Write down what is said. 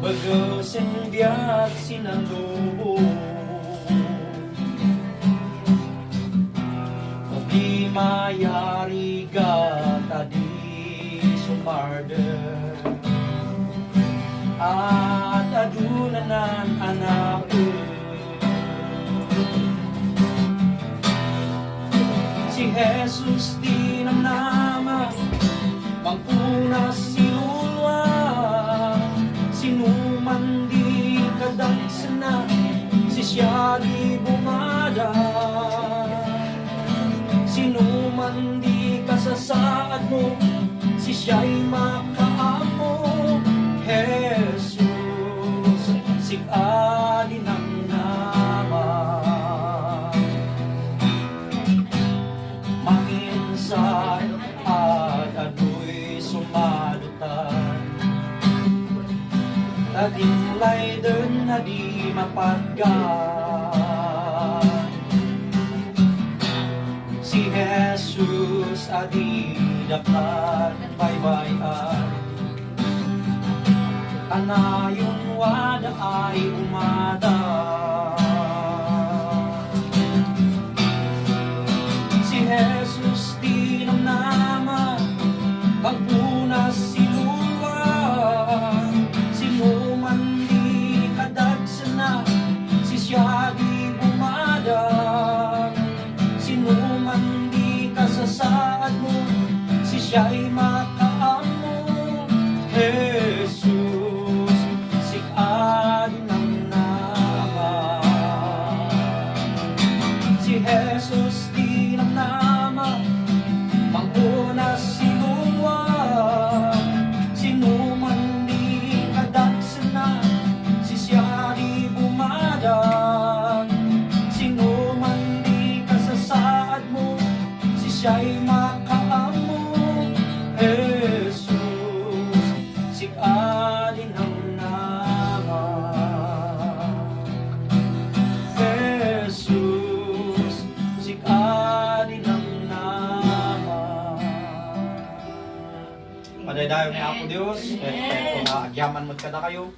Bagus ang biyak sinalubo, kung di mayari ka tadi sumarder at adunanan anak si Jesus di nama magpunas silulwa sinuman di kadagsana si siya di bumada sinuman di kasasaad mo si siya'y makaamo Jesus sikali ng nama manginsay at ado'y sumalutan taginlay din na di mapaggan si Jesus adi dapat baybayan anayon wada ay umada si Jesus di nama pagpunas silulwa sinuman di kadagsana si siya di bumada sinuman di kasasaad mo si siya'y makaamo Jesus sikali ng nama si Jesus di ng nama mangpunas sinuwa sinuman di kadagsana si siya di bumadag sinuman di kasasaad mo si siya'y makaamo Jesus sikali ng nama Jesus sikali ng nama Padaydayon ni Apo Dios kung agyaman mo kada kayo